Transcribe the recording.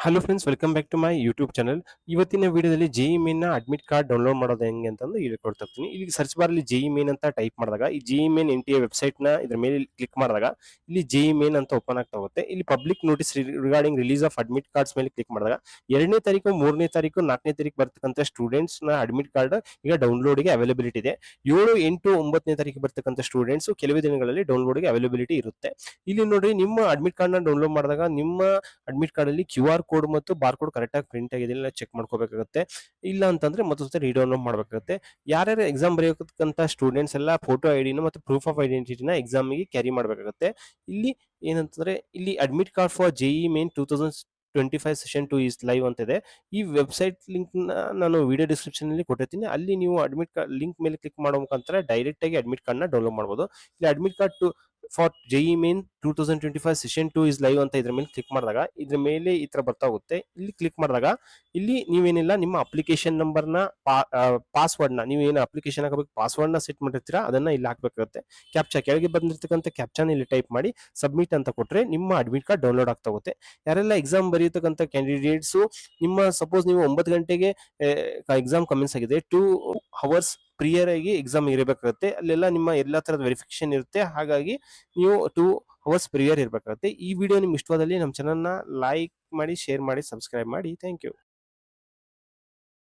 Hello friends, welcome back to my YouTube channel. ಇವತ್ತಿನ ವಿಡಿಯೋದಲ್ಲಿ JEE main ನ admit card download ಮಾಡೋದು ಹೆಂಗೆ ಅಂತಂದು ಹೇಳ್ಕೊಡ್ತಾ ಇರ್ತೀನಿ. ಇಲ್ಲಿ ಸರ್ಚ್ ಬಾರ್ ಅಲ್ಲಿ ಜೆಇ ಮೇನ್ ಅಂತ ಟೈಪ್ ಮಾಡಿದಾಗ ಈ JEE main N T A website ನ ಇದ್ರ ಮೇಲೆ ಕ್ಲಿಕ್ ಮಾಡಿದಾಗ ಇಲ್ಲಿ ಜೆಇ ಮೇನ್ ಅಂತ ಓಪನ್ ಆಗ್ತಾ ಹೋಗುತ್ತೆ. ಇಲ್ಲಿ public notice regarding release of admit cards ಮೇಲೆ ಕ್ಲಿಕ್ ಮಾಡಿದಾಗ 2ನೇ ತಾರೀಕು, 3ನೇ ತಾರೀಕು, 4ನೇ ತಾರೀಕು ಬರ್ತಕ್ಕಂಥ ಸ್ಟೂಡೆಂಟ್ಸ್ ನ ಅಡ್ಮಿಟ್ ಕಾರ್ಡ್ ಈಗ ಡೌನ್ಲೋಡ್ ಗೆ ಅವೈಲಬಿಲಿಟಿ ಇದೆ. 7, 8, 9ನೇ ತಾರೀಕು ಬರ್ತಕ್ಕಂಥ ಸ್ಟೂಡೆಂಟ್ಸ್ ಕೆಲವೇ ದಿನಗಳಲ್ಲಿ ಡೌನ್ಲೋಡ್ ಗೆ ಅವೈಲಬಿಲಿಟಿ ಇರುತ್ತೆ. ಇಲ್ಲಿ ನೋಡ್ರಿ, ನಿಮ್ಮ ಅಡ್ಮಿಟ್ ಕಾರ್ಡ್ ನ ಡೌನ್ಲೋಡ್ ಮಾಡಿದಾಗ ನಿಮ್ಮ ಅಡ್ಮಿಟ್ ಕಾರ್ಡ್ ಅಲ್ಲಿ ಕ್ಯೂ ಆರ್ ಕೋಡ್ ಮತ್ತು ಬಾರ್ ಕೋಡ್ ಕರೆಕ್ಟ್ ಆಗಿ ಪ್ರಿಂಟ್ ಆಗಿದೆ ಇಲ್ಲ ಚೆಕ್ ಮಾಡ್ಕೋಬೇಕಾಗುತ್ತೆ. ಇಲ್ಲ ಅಂತಂದ್ರೆ ಮತ್ತೊಂದ್ಸರಿ ರೀಡೌನ್ಲೋಡ್ ಮಾಡಬೇಕಾಗುತ್ತೆ. ಯಾರ್ಯಾರು ಎಕ್ಸಾಮ್ ಬರೆಯೋಕ್ಕಂತ ಸ್ಟೂಡೆಂಟ್ಸ್ ಎಲ್ಲ ಫೋಟೋ ಐಡಿನ ಮತ್ತು ಪ್ರೂಫ್ ಆಫ್ ಐಡೆಂಟಿಟಿನ ಎಕ್ಸಾಮಿಗೆ ಕ್ಯಾರಿ ಮಾಡಬೇಕಾಗುತ್ತೆ. ಇಲ್ಲಿ ಏನಂತಂದ್ರೆ, ಇಲ್ಲಿ admit card for JEE main 2025 session 2 is live ಅಂತ ಇದೆ. ಈ ವೆಬ್ಸೈಟ್ ಲಿಂಕ್ ನಾನು ವಿಡಿಯೋ ಡಿಸ್ಕ್ರಿಪ್ಷನ್ ಅಲ್ಲಿ ಕೊಟ್ಟಿರ್ತೀನಿ. ಅಲ್ಲಿ ನೀವು ಅಡ್ಮಿಟ್ ಕಾರ್ಡ್ ಲಿಂಕ್ ಮೇಲೆ ಕ್ಲಿಕ್ ಮಾಡೋ ಮುಖಾಂತರ ಡೈರೆಕ್ಟ್ ಆಗಿ ಅಡ್ಮಿಟ್ ಕಾರ್ಡ್ ನ ಡೌನ್ಲೋಡ್ ಮಾಡಬಹುದು. ಇಲ್ಲಿ admit card for JEE main 2025 session 2 is live ಅಂತ ಇದ್ರ ಮೇಲೆ ಕ್ಲಿಕ್ ಮಾಡಿದಾಗ ಇದ್ರ ಮೇಲೆ ಈ ತರ ಬರ್ತಾ ಹೋಗುತ್ತೆ. ಇಲ್ಲಿ ಕ್ಲಿಕ್ ಮಾಡಿದಾಗ ಇಲ್ಲಿ ನೀವೇನಿಲ್ಲ, ನಿಮ್ಮ ಅಪ್ಲಿಕೇಶನ್ ನಂಬರ್ ನ ಪಾಸ್ವರ್ಡ್ ನ, ನೀವೇನು ಅಪ್ಲಿಕೇಶನ್ ಹಾಕಬೇಕು ಪಾಸ್ವರ್ಡ್ ನ ಸೆಟ್ ಮಾಡಿರ್ತೀರಾ ಅದನ್ನ ಇಲ್ಲಿ ಹಾಕ್ಬೇಕಾಗುತ್ತೆ. ಕ್ಯಾಪ್ಚಾ ಕೆಳಗೆ ಬಂದಿರ್ತಕ್ಕಂಥ ಕ್ಯಾಪ್ಚಾನ ಇಲ್ಲಿ ಟೈಪ್ ಮಾಡಿ ಸಬ್ಮಿಟ್ ಅಂತ ಕೊಟ್ರೆ ನಿಮ್ಮ ಅಡ್ಮಿಟ್ ಕಾರ್ಡ್ ಡೌನ್ಲೋಡ್ ಆಗ್ತಾ ಹೋಗುತ್ತೆ. ಯಾರೆಲ್ಲ ಎಕ್ಸಾಮ್ ಬರೆಯತಕ್ಕಂಥ ಕ್ಯಾಂಡಿಡೇಟ್ಸ್, ನಿಮ್ಮ ಸಪೋಸ್ ನೀವು 9 ಗಂಟೆಗೆ ಎಕ್ಸಾಮ್ ಕಮೆನ್ಸ್ ಆಗಿದೆ, 2 ಅವರ್ಸ್ ಪ್ರಿಯರ್ ಆಗಿ ಎಕ್ಸಾಮ್ ಇರಬೇಕಾಗುತ್ತೆ. ಅಲ್ಲೆಲ್ಲ ನಿಮ್ಮ ಎಲ್ಲಾ ತರದ ವೆರಿಫಿಕೇಶನ್ ಇರುತ್ತೆ. ಹಾಗಾಗಿ ನೀವು 2 ಅವರ್ಸ್ ಪ್ರಿಯರ್ ಇರಬೇಕಾಗುತ್ತೆ. ಈ ವಿಡಿಯೋ ನಿಮ್ಗೆ ಇಷ್ಟವಾದಲ್ಲಿ ನಮ್ಮ ಚಾನಲ್ ನ ಲೈಕ್ ಮಾಡಿ, ಶೇರ್ ಮಾಡಿ, ಸಬ್ಸ್ಕ್ರೈಬ್ ಮಾಡಿ. Thank you.